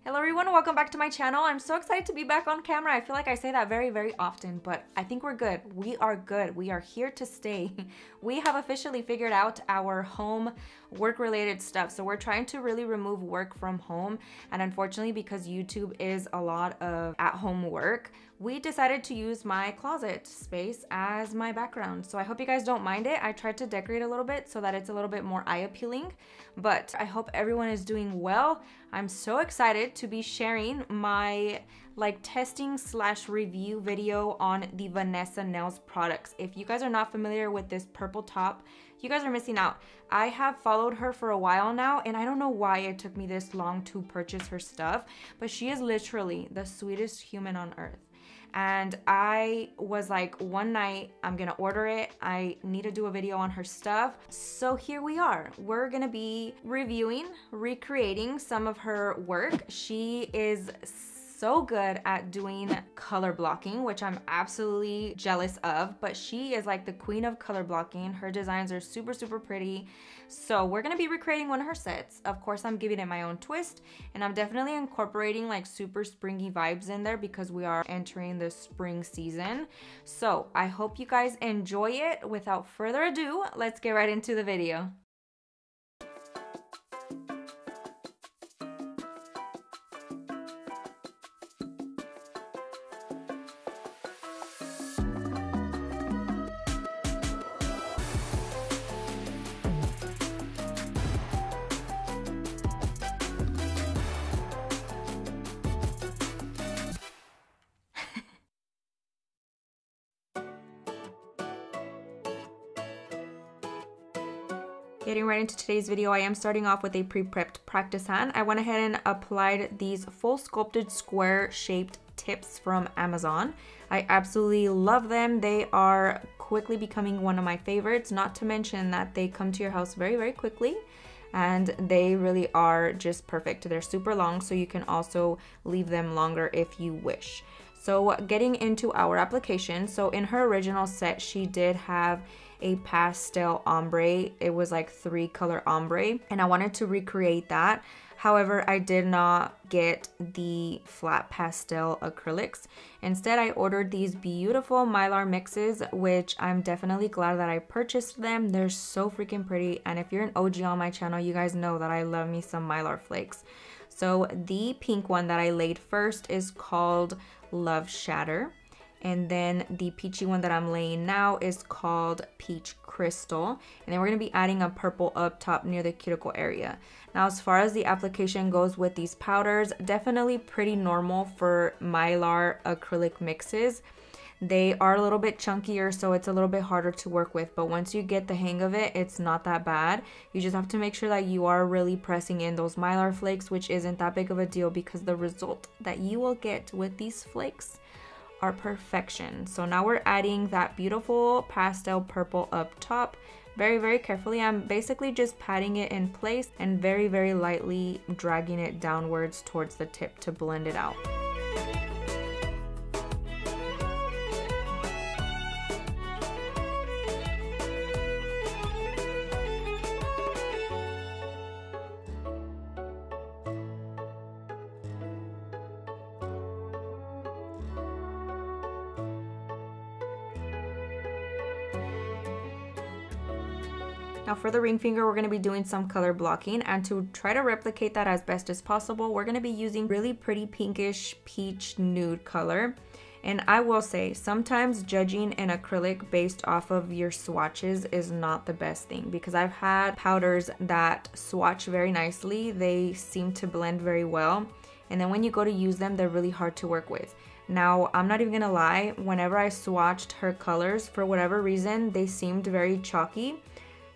Hello everyone, welcome back to my channel. I'm so excited to be back on camera. I feel like I say that very often, but I think we're good. We are good. We are here to stay. We have officially figured out our home work-related stuff. So we're trying to really remove work from home. And unfortunately, because YouTube is a lot of at-home work, we decided to use my closet space as my background. So I hope you guys don't mind it. I tried to decorate a little bit so that it's a little bit more eye-appealing, but I hope everyone is doing well. I'm so excited to be sharing my testing / review video on the Vanessa Nailz products. If you guys are not familiar with this purple top, you guys are missing out. I have followed her for a while now, and I don't know why it took me this long to purchase her stuff, but she is literally the sweetest human on earth. And I was like, one night, I'm gonna order it. I need to do a video on her stuff. So here we are. We're gonna be reviewing, recreating some of her work. She is so good at doing color blocking, which I'm absolutely jealous of, but she is like the queen of color blocking. Her designs are super pretty. So we're gonna be recreating one of her sets. Of course, I'm giving it my own twist, and I'm definitely incorporating like super springy vibes in there because we are entering the spring season. So I hope you guys enjoy it. Without further ado, let's get right into the video. Getting right into today's video, I am starting off with a pre-prepped practice hand. I went ahead and applied these full sculpted square shaped tips from Amazon. I absolutely love them. They are quickly becoming one of my favorites, not to mention that they come to your house very quickly, and they really are just perfect. They're super long, so you can also leave them longer if you wish. So getting into our application, so in her original set, she did have a pastel ombre. It was like 3-color ombre, and I wanted to recreate that. However, I did not get the flat pastel acrylics. Instead, I ordered these beautiful Mylar mixes, which I'm definitely glad that I purchased them. They're so freaking pretty, and if you're an OG on my channel, you guys know that I love me some Mylar flakes. So the pink one that I laid first is called Love Shatter. And then the peachy one that I'm laying now is called Peach Crystal. And then we're going to be adding a purple up top near the cuticle area. Now, as far as the application goes with these powders, definitely pretty normal for Mylar acrylic mixes. They are a little bit chunkier, so it's a little bit harder to work with. But once you get the hang of it, it's not that bad. You just have to make sure that you are really pressing in those Mylar flakes, which isn't that big of a deal because the result that you will get with these flakes are perfection. So now we're adding that beautiful pastel purple up top very carefully. I'm basically just patting it in place and very lightly dragging it downwards towards the tip to blend it out. Now for the ring finger, we're going to be doing some color blocking, and to try to replicate that as best as possible, we're going to be using really pretty pinkish peach nude color. And I will say, sometimes judging an acrylic based off of your swatches is not the best thing, because I've had powders that swatch very nicely. They seem to blend very well, and then when you go to use them, they're really hard to work with. Now, I'm not even gonna lie, whenever I swatched her colors, for whatever reason, they seemed very chalky.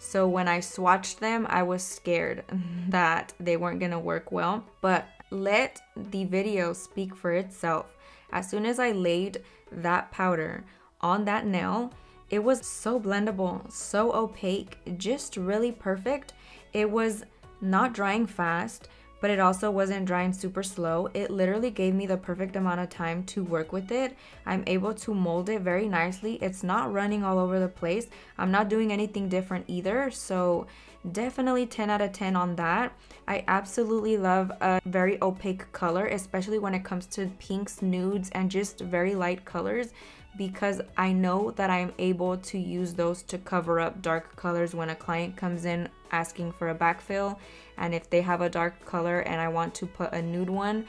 So when I swatched them, I was scared that they weren't gonna work well, but let the video speak for itself. As soon as I laid that powder on that nail, it was so blendable, so opaque, just really perfect. It was not drying fast, but it also wasn't drying super slow. It literally gave me the perfect amount of time to work with it. I'm able to mold it very nicely. It's not running all over the place. I'm not doing anything different either. So Definitely 10 out of 10 on that. I absolutely love a very opaque color, especially when it comes to pinks, nudes, and just very light colors, because I know that I'm able to use those to cover up dark colors when a client comes in asking for a backfill. And if they have a dark color and I want to put a nude one,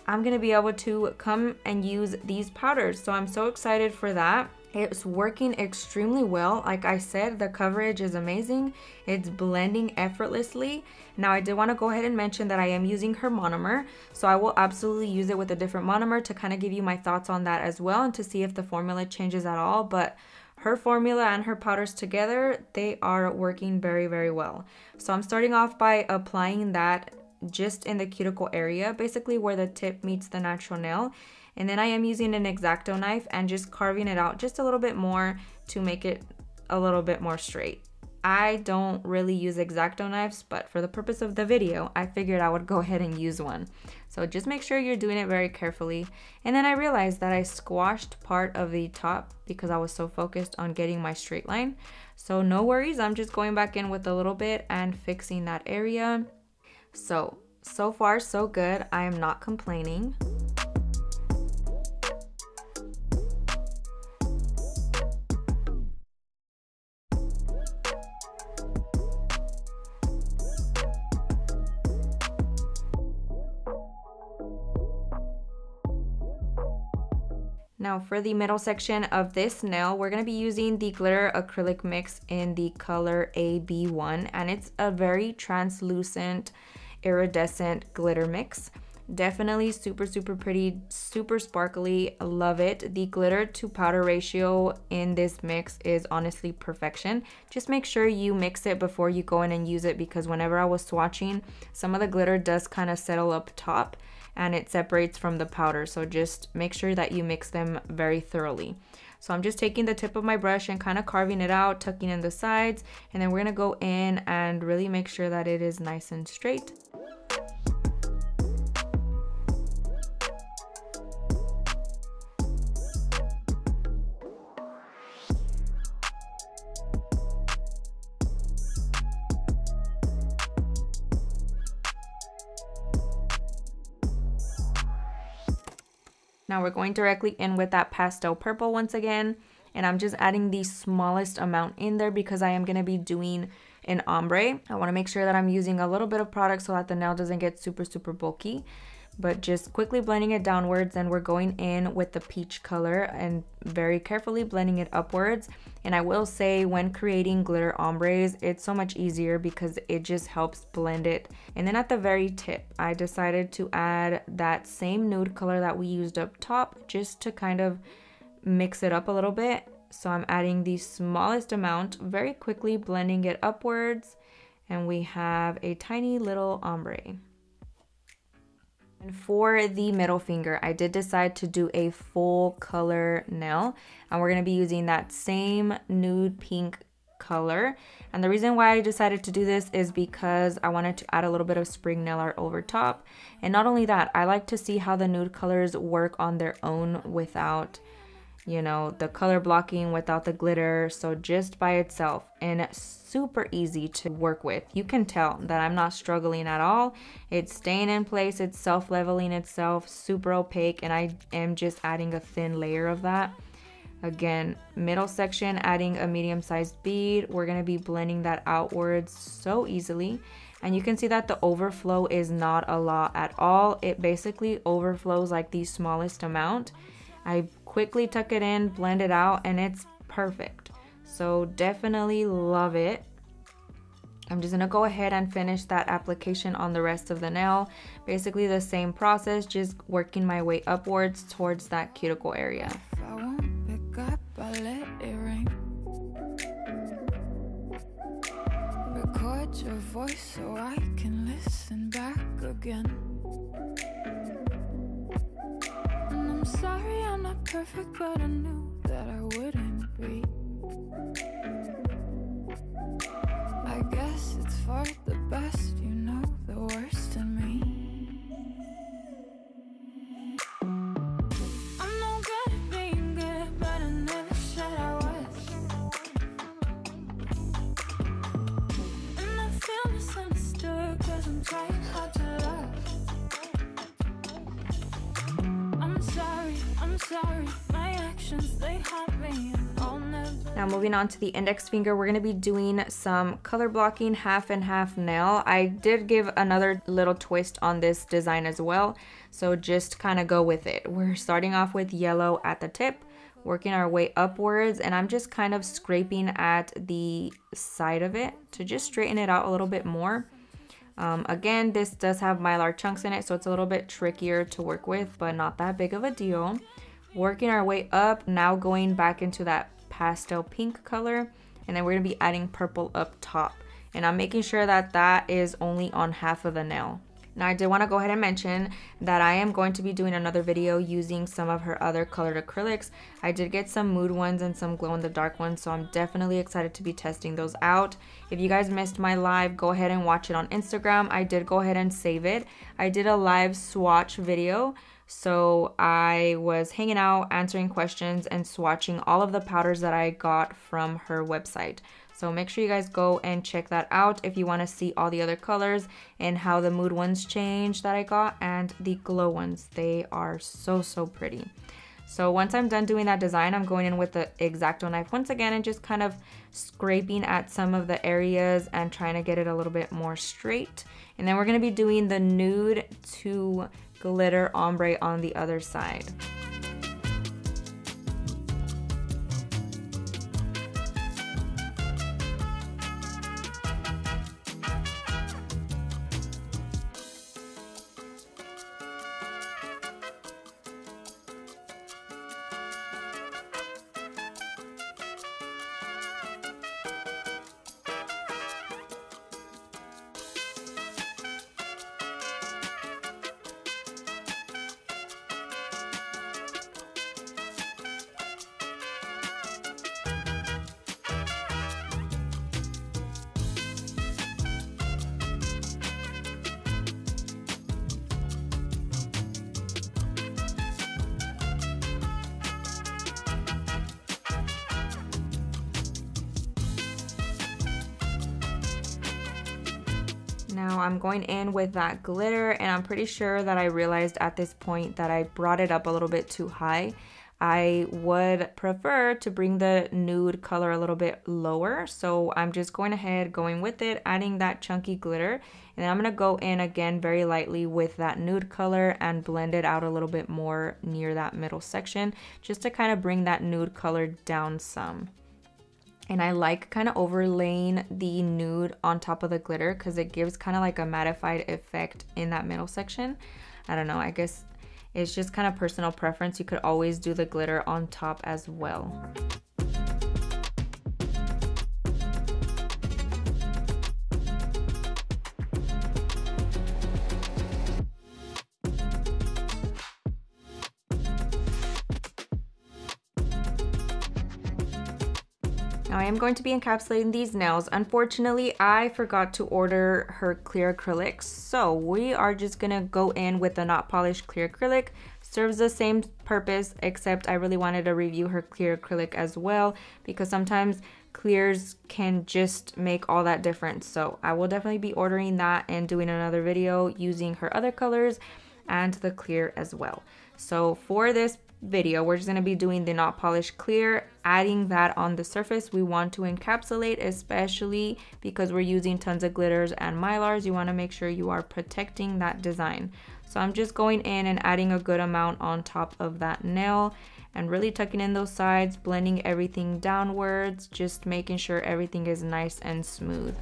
I'm gonna be able to come and use these powders. So I'm so excited for that. It's working extremely well. Like I said, the coverage is amazing. It's blending effortlessly. Now I did want to go ahead and mention that I am using her monomer. So I will absolutely use it with a different monomer to kind of give you my thoughts on that as well, and to see if the formula changes at all. But her formula and her powders together, they are working very, very well. So I'm starting off by applying that just in the cuticle area, basically where the tip meets the natural nail. And then I am using an X-Acto knife and just carving it out just a little bit more to make it a little bit more straight. I don't really use X-Acto knives, but for the purpose of the video, I figured I would go ahead and use one. So just make sure you're doing it very carefully. And then I realized that I squashed part of the top because I was so focused on getting my straight line. So no worries, I'm just going back in with a little bit and fixing that area. So far so good. I am not complaining. Now for the middle section of this nail, we're going to be using the glitter acrylic mix in the color AB1, and it's a very translucent iridescent glitter mix. Definitely super pretty, super sparkly. I love it. The glitter to powder ratio in this mix is honestly perfection. Just make sure you mix it before you go in and use it, because whenever I was swatching, some of the glitter does kind of settle up top and it separates from the powder. So just make sure that you mix them very thoroughly. So I'm just taking the tip of my brush and kind of carving it out, tucking in the sides, and then we're gonna go in and really make sure that it is nice and straight. Now we're going directly in with that pastel purple once again, and I'm just adding the smallest amount in there because I am going to be doing an ombre. I want to make sure that I'm using a little bit of product so that the nail doesn't get super bulky, but just quickly blending it downwards. And we're going in with the peach color and very carefully blending it upwards. And I will say, when creating glitter ombres, it's so much easier because it just helps blend it. And then at the very tip, I decided to add that same nude color that we used up top, just to kind of mix it up a little bit. So I'm adding the smallest amount, very quickly blending it upwards, and we have a tiny little ombre. And for the middle finger, I did decide to do a full color nail, and we're going to be using that same nude pink color. And the reason why I decided to do this is because I wanted to add a little bit of spring nail art over top. And not only that, I like to see how the nude colors work on their own without, you know, the color blocking, without the glitter. So just by itself, and super easy to work with. You can tell that I'm not struggling at all. It's staying in place, it's self-leveling itself, super opaque, and I am just adding a thin layer of that. Again, middle section, adding a medium-sized bead. We're going to be blending that outwards so easily. And you can see that the overflow is not a lot at all. It basically overflows like the smallest amount. I quickly tuck it in, blend it out, and it's perfect. So definitely love it. I'm just gonna go ahead and finish that application on the rest of the nail. Basically the same process, just working my way upwards towards that cuticle area. If I won't pick up, I'll let it ring. Record your voice so I can listen back again. And I'm sorry I'm not perfect, but I knew that I wouldn't be. I guess it's for the best, you know the worst in me. I'm no good at being good, but I never said I was. And sorry, my actions, they haunt me, and I'll never. Now moving on to the index finger, we're going to be doing some color blocking half and half nail. I did give another little twist on this design as well, so just kind of go with it. We're starting off with yellow at the tip, working our way upwards, and I'm just kind of scraping at the side of it to just straighten it out a little bit more. Again, this does have mylar chunks in it, so it's a little bit trickier to work with, but not that big of a deal. Working our way up, now going back into that pastel pink color, and then we're going to be adding purple up top, and I'm making sure that that is only on half of the nail. Now I did want to go ahead and mention that I am going to be doing another video using some of her other colored acrylics. I did get some mood ones and some glow in the dark ones, so I'm definitely excited to be testing those out. If you guys missed my live, go ahead and watch it on Instagram. I did go ahead and save it. I did a live swatch video. So I was hanging out, answering questions, and swatching all of the powders that I got from her website. So make sure you guys go and check that out if you want to see all the other colors and how the mood ones change that I got and the glow ones. They are so, so pretty. So once I'm done doing that design, I'm going in with the X-Acto knife once again and just kind of scraping at some of the areas and trying to get it a little bit more straight. And then we're going to be doing the nude to glitter ombre on the other side. Now I'm going in with that glitter, and I'm pretty sure that I realized at this point that I brought it up a little bit too high. I would prefer to bring the nude color a little bit lower, so I'm just going ahead, going with it, adding that chunky glitter, and then I'm going to go in again very lightly with that nude color and blend it out a little bit more near that middle section, just to kind of bring that nude color down some. And I like kind of overlaying the nude on top of the glitter because it gives kind of like a mattified effect in that middle section. I don't know, I guess it's just kind of personal preference. You could always do the glitter on top as well. Now I am going to be encapsulating these nails. Unfortunately, I forgot to order her clear acrylics, so we are just gonna go in with the not polished clear acrylic. Serves the same purpose, except I really wanted to review her clear acrylic as well because sometimes clears can just make all that difference. So I will definitely be ordering that and doing another video using her other colors and the clear as well. So for this video, we're just going to be doing the not polished clear, adding that on the surface. We want to encapsulate, especially because we're using tons of glitters and mylars. You want to make sure you are protecting that design. So I'm just going in and adding a good amount on top of that nail and really tucking in those sides, blending everything downwards, just making sure everything is nice and smooth.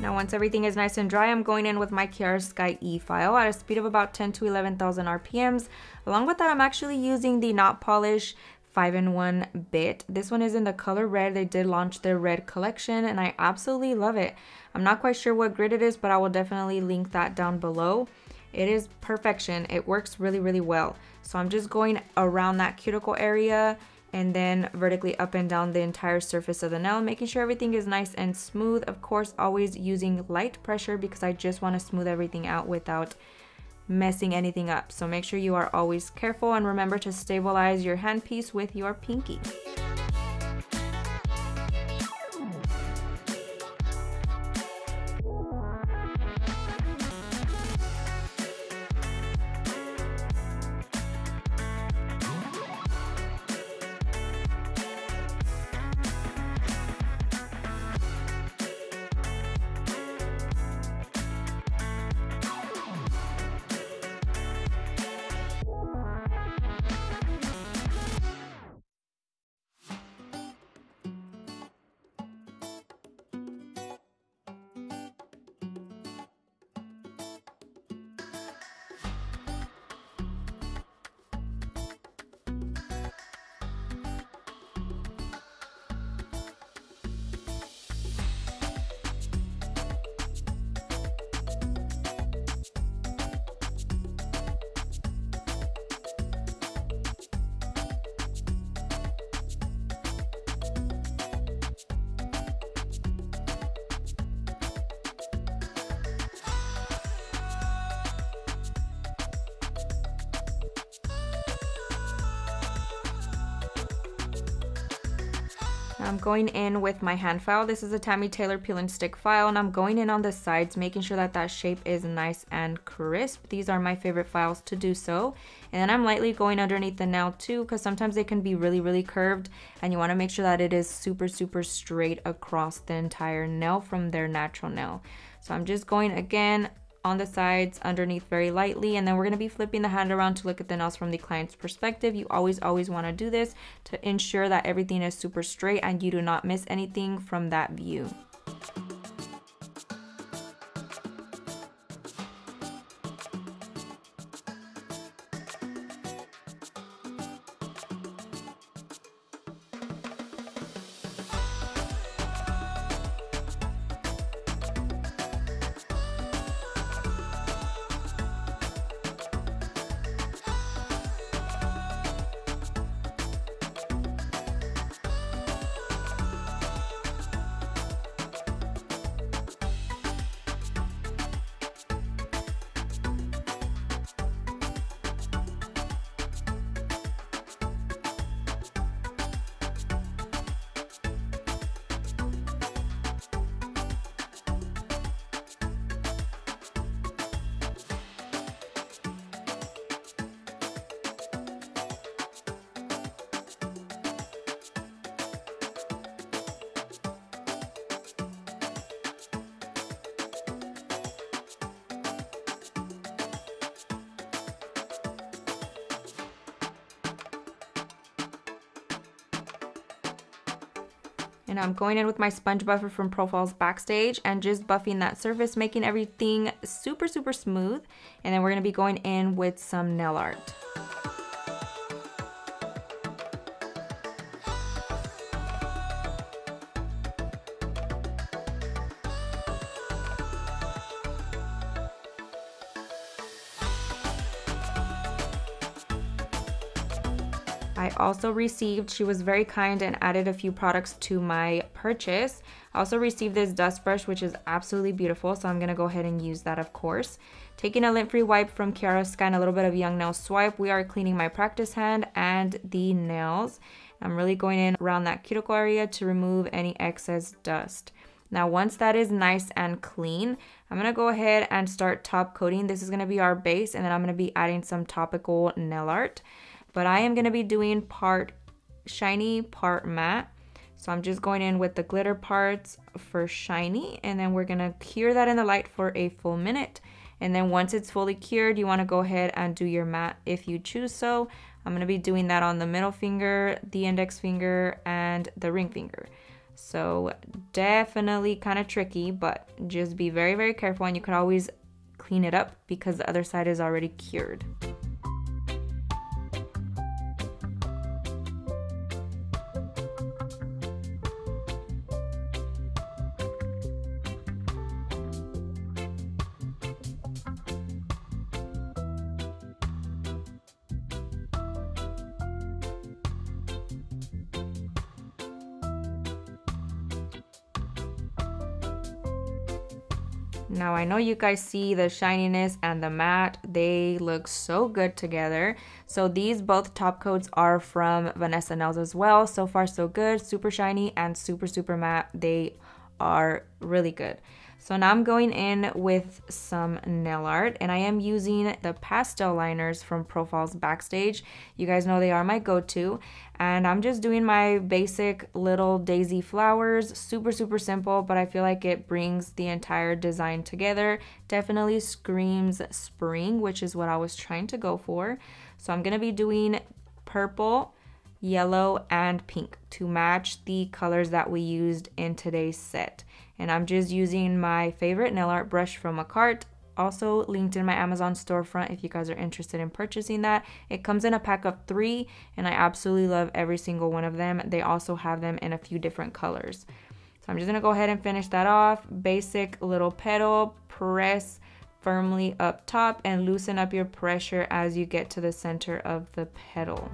Now once everything is nice and dry, I'm going in with my Kiara Sky e-file at a speed of about 10 to 11,000 RPMs. Along with that, I'm actually using the Not Polish 5-in-1 bit. This one is in the color red. They did launch their red collection and I absolutely love it. I'm not quite sure what grit it is, but I will definitely link that down below. It is perfection. It works really, really well. So I'm just going around that cuticle area and then vertically up and down the entire surface of the nail, making sure everything is nice and smooth. Of course, always using light pressure because I just want to smooth everything out without messing anything up. So make sure you are always careful and remember to stabilize your handpiece with your pinky. I'm going in with my hand file. This is a Tammy Taylor peel and stick file, and I'm going in on the sides, making sure that that shape is nice and crisp. These are my favorite files to do so. And then I'm lightly going underneath the nail too, because sometimes they can be really, really curved, and you want to make sure that it is super, super straight across the entire nail from their natural nail. So I'm just going again on the sides underneath very lightly, and then we're going to be flipping the hand around to look at the nails from the client's perspective. You always want to do this to ensure that everything is super straight and you do not miss anything from that view. And I'm going in with my sponge buffer from Profiles Backstage and just buffing that surface, making everything super, super smooth. And then we're going to be going in with some nail art. I also received, she was very kind and added a few products to my purchase. I also received this dust brush, which is absolutely beautiful, so I'm going to go ahead and use that, of course. Taking a lint-free wipe from Kiara Sky and a little bit of Young Nail Swipe, we are cleaning my practice hand and the nails. I'm really going in around that cuticle area to remove any excess dust. Now, once that is nice and clean, I'm going to go ahead and start top coating. This is going to be our base, and then I'm going to be adding some topical nail art. But I am going to be doing part shiny, part matte. So I'm just going in with the glitter parts for shiny, and then we're going to cure that in the light for a full minute. And then once it's fully cured, you want to go ahead and do your matte if you choose so. I'm going to be doing that on the middle finger, the index finger, and the ring finger. So definitely kind of tricky, but just be very, very careful, and you can always clean it up because the other side is already cured. Now I know you guys see the shininess and the matte, they look so good together. So these both top coats are from Vanessa Nailz as well. So far so good, super shiny and super, super matte. They are really good. So now I'm going in with some nail art, and I am using the pastel liners from Profile's Backstage. You guys know they are my go-to, and I'm just doing my basic little daisy flowers. Super, super simple, but I feel like it brings the entire design together. Definitely screams spring, which is what I was trying to go for. So I'm gonna be doing purple, yellow, and pink to match the colors that we used in today's set. And I'm just using my favorite nail art brush from Makartt, also linked in my Amazon storefront if you guys are interested in purchasing that. It comes in a pack of 3, and I absolutely love every single one of them. They also have them in a few different colors. So I'm just gonna go ahead and finish that off. Basic little petal, press firmly up top and loosen up your pressure as you get to the center of the petal.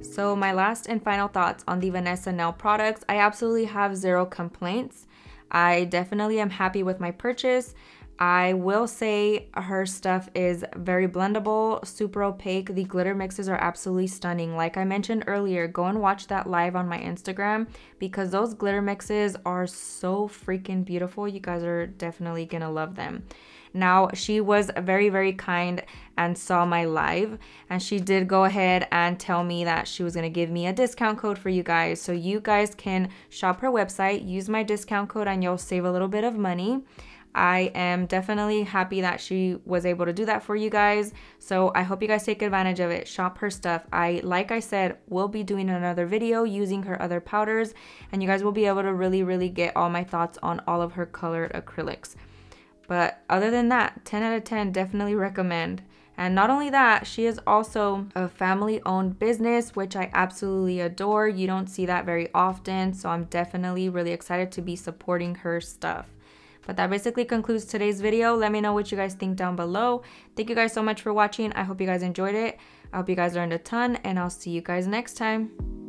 So my last and final thoughts on the Vanessa Nail products. I absolutely have 0 complaints. I definitely am happy with my purchase. I will say her stuff is very blendable, super opaque. The glitter mixes are absolutely stunning. Like I mentioned earlier, go and watch that live on my Instagram because those glitter mixes are so freaking beautiful. You guys are definitely gonna love them. Now, she was very, very kind and saw my live, and she did go ahead and tell me that she was going to give me a discount code for you guys. So you guys can shop her website, use my discount code, and you'll save a little bit of money. I am definitely happy that she was able to do that for you guys. So I hope you guys take advantage of it. Shop her stuff. Like I said, will be doing another video using her other powders, and you guys will be able to really, really get all my thoughts on all of her colored acrylics. But other than that, 10 out of 10, definitely recommend. And not only that, she is also a family-owned business, which I absolutely adore. You don't see that very often, so I'm definitely really excited to be supporting her stuff. But that basically concludes today's video. Let me know what you guys think down below. Thank you guys so much for watching. I hope you guys enjoyed it. I hope you guys learned a ton, and I'll see you guys next time.